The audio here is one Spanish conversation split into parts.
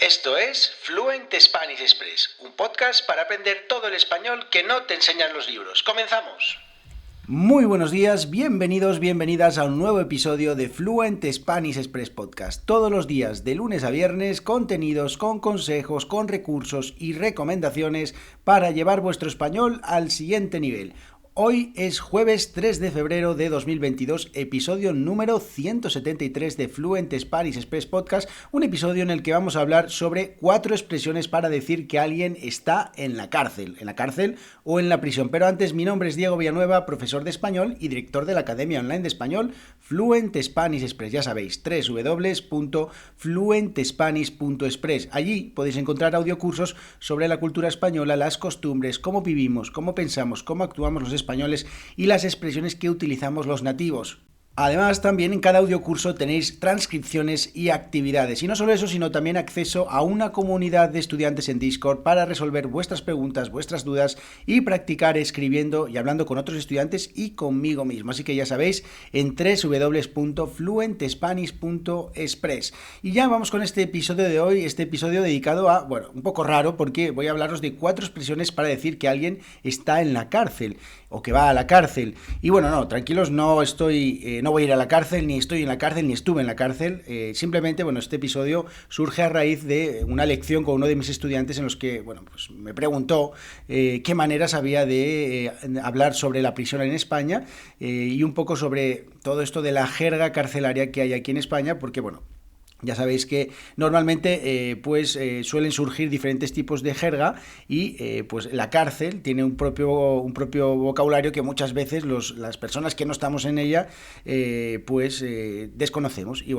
Esto es Fluent Spanish Express, un podcast para aprender todo el español que no te enseñan los libros. ¡Comenzamos! Muy buenos días, bienvenidas a un nuevo episodio de Fluent Spanish Express Podcast. Todos los días, de lunes a viernes, contenidos con consejos, con recursos y recomendaciones para llevar vuestro español al siguiente nivel. Hoy es jueves 3 de febrero de 2022, episodio número 173 de Fluent Spanish Express Podcast, un episodio en el que vamos a hablar sobre 4 expresiones para decir que alguien está en la cárcel o en la prisión. Pero antes, mi nombre es Diego Villanueva, profesor de español y director de la Academia Online de Español Fluent Spanish Express. Ya sabéis, www.fluentspanish.express. Allí podéis encontrar audiocursos sobre la cultura española, las costumbres, cómo vivimos, cómo pensamos, cómo actuamos los españoles y las expresiones que utilizamos los nativos. Además, también en cada audiocurso tenéis transcripciones y actividades. Y no solo eso, sino también acceso a una comunidad de estudiantes en Discord para resolver vuestras preguntas, vuestras dudas y practicar escribiendo y hablando con otros estudiantes y conmigo mismo. Así que ya sabéis, en www.fluentspanish.express. Y ya vamos con este episodio de hoy, este episodio dedicado a, un poco raro porque voy a hablaros de 4 expresiones para decir que alguien está en la cárcel o que va a la cárcel. Y no, tranquilos, no voy a ir a la cárcel, ni estoy en la cárcel, ni estuve en la cárcel. Simplemente, este episodio surge a raíz de una lección con uno de mis estudiantes en los que, me preguntó qué maneras había de hablar sobre la prisión en España y un poco sobre todo esto de la jerga carcelaria que hay aquí en España, porque, ya sabéis que normalmente suelen surgir diferentes tipos de jerga y la cárcel tiene un propio vocabulario que muchas veces las personas que no estamos en ella desconocemos. Y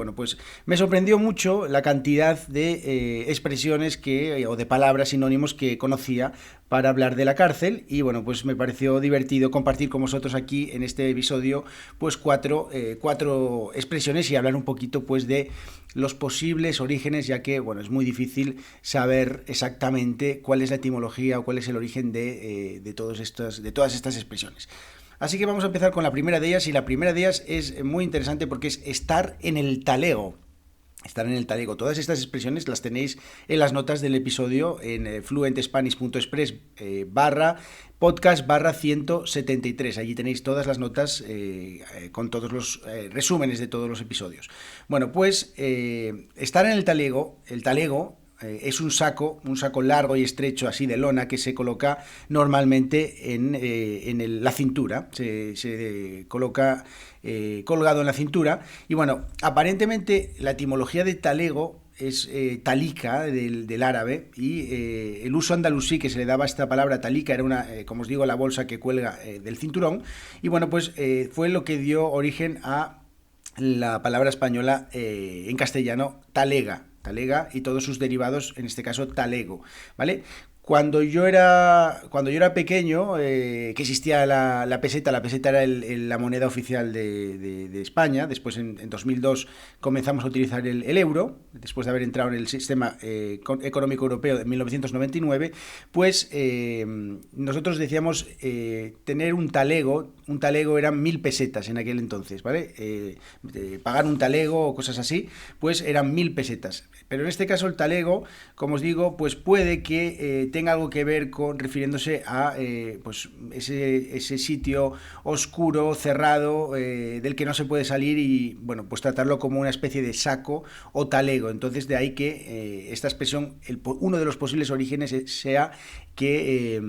me sorprendió mucho la cantidad de expresiones o de palabras sinónimos que conocía para hablar de la cárcel y me pareció divertido compartir con vosotros aquí en este episodio cuatro expresiones y hablar un poquito de los posibles orígenes, ya que es muy difícil saber exactamente cuál es la etimología o cuál es el origen de todas estas expresiones. Así que vamos a empezar con la primera de ellas, y la primera de ellas es muy interesante porque es estar en el talego. Estar en el talego. Todas estas expresiones las tenéis en las notas del episodio en fluentspanish.express /podcast 173. Allí tenéis todas las notas con todos los resúmenes de todos los episodios. Estar en el talego es un saco largo y estrecho así de lona que se coloca normalmente en la cintura, se coloca colgado en la cintura y aparentemente la etimología de talego es talica del árabe y el uso andalusí que se le daba a esta palabra talica era como os digo, la bolsa que cuelga del cinturón y fue lo que dio origen a la palabra española en castellano talega y todos sus derivados, en este caso talego, ¿vale? Cuando yo era pequeño, que existía la peseta era la moneda oficial de España. Después, en 2002, comenzamos a utilizar el euro, después de haber entrado en el sistema económico europeo de 1999, nosotros decíamos tener un talego eran 1.000 pesetas en aquel entonces, ¿vale? Pagar un talego o cosas así, eran 1.000 pesetas. Pero en este caso el talego, como os digo, puede que tenga algo que ver con refiriéndose a ese sitio oscuro, cerrado, del que no se puede salir y tratarlo como una especie de saco o talego. Entonces de ahí que esta expresión, uno de los posibles orígenes sea que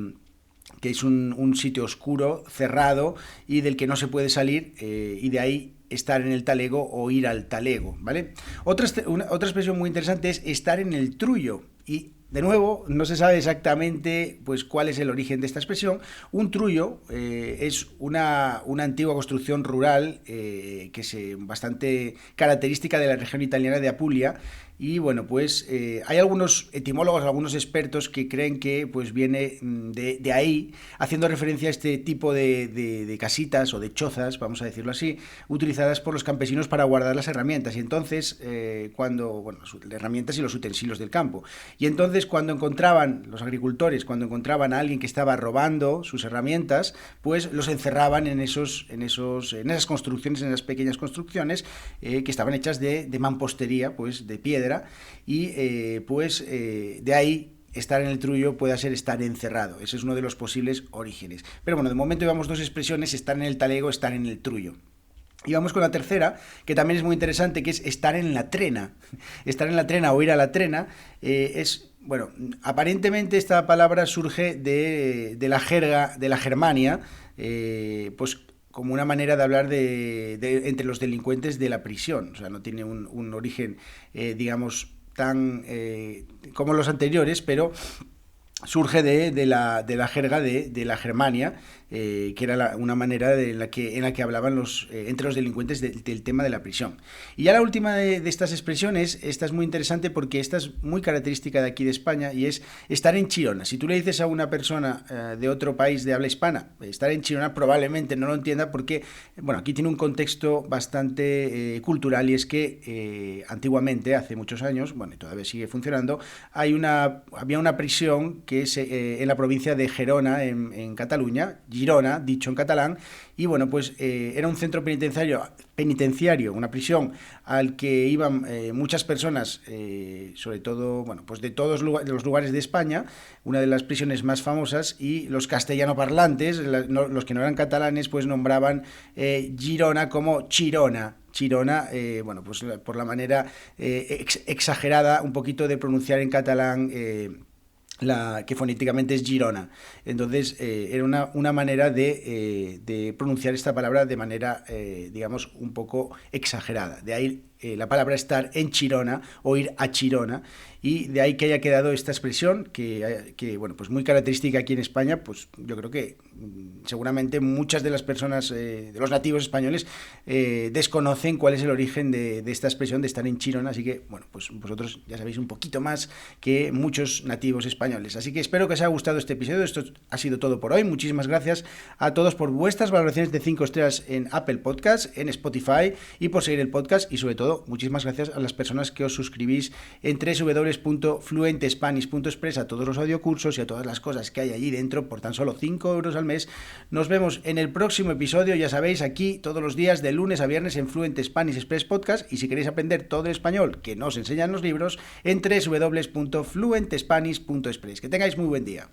es un sitio oscuro, cerrado y del que no se puede salir y de ahí estar en el talego o ir al talego, ¿vale? Otra expresión muy interesante es estar en el trullo y de nuevo, no se sabe exactamente cuál es el origen de esta expresión. Un trullo es una antigua construcción rural que es bastante característica de la región italiana de Apulia. Y hay algunos etimólogos, algunos expertos que creen que viene de ahí, haciendo referencia a este tipo de casitas o de chozas, vamos a decirlo así, utilizadas por los campesinos para guardar las herramientas. Y entonces, las herramientas y los utensilios del campo. Y entonces, cuando encontraban los agricultores, cuando encontraban a alguien que estaba robando sus herramientas, los encerraban en esas construcciones, en esas pequeñas construcciones que estaban hechas de mampostería, de piedra, piedra y pues de ahí estar en el trullo puede ser estar encerrado. Ese es uno de los posibles orígenes. Pero bueno, de momento llevamos dos expresiones, estar en el talego, estar en el trullo. Y vamos con la tercera, que también es muy interesante, que es estar en la trena. Estar en la trena o ir a la trena es, bueno, aparentemente esta palabra surge de la jerga, de la Germania, pues como una manera de hablar entre los delincuentes de la prisión. O sea, no tiene un origen, digamos, tan como los anteriores, pero surge de la jerga de la Germania, que era una manera en la que hablaban entre los delincuentes del tema de la prisión. Y ya la última de estas expresiones, esta es muy interesante porque esta es muy característica de aquí de España y es estar en Chirona. Si tú le dices a una persona de otro país de habla hispana, estar en Chirona, probablemente no lo entienda porque, bueno, aquí tiene un contexto bastante cultural y es que antiguamente, hace muchos años, bueno, y todavía sigue funcionando, había una prisión que es en la provincia de Gerona, en Cataluña, Girona, dicho en catalán, y bueno, pues era un centro penitenciario, una prisión al que iban muchas personas, sobre todo, bueno, pues de todos los lugares de España, una de las prisiones más famosas, y los castellanoparlantes, los que no eran catalanes, pues nombraban Girona como Chirona. Chirona, bueno, pues por la manera exagerada un poquito de pronunciar en catalán que fonéticamente es Girona. Entonces era una manera de pronunciar esta palabra de manera, digamos, un poco exagerada. De ahí la palabra estar en Chirona o ir a Chirona, y de ahí que haya quedado esta expresión que bueno, pues muy característica aquí en España. Pues yo creo que seguramente muchas de las personas, de los nativos españoles, desconocen cuál es el origen de esta expresión de estar en Chirona, así que bueno, pues vosotros ya sabéis un poquito más que muchos nativos españoles. Así que espero que os haya gustado este episodio. Esto ha sido todo por hoy. Muchísimas gracias a todos por vuestras valoraciones de 5 estrellas en Apple Podcasts, en Spotify, y por seguir el podcast, y sobre todo muchísimas gracias a las personas que os suscribís en www.fluentespanish.express a todos los audiocursos y a todas las cosas que hay allí dentro por tan solo 5 euros al mes. Nos vemos en el próximo episodio, ya sabéis, aquí todos los días de lunes a viernes en Fluent Spanish Express Podcast, y si queréis aprender todo el español que nos enseñan los libros, en www.fluentespanish.express. Que tengáis muy buen día.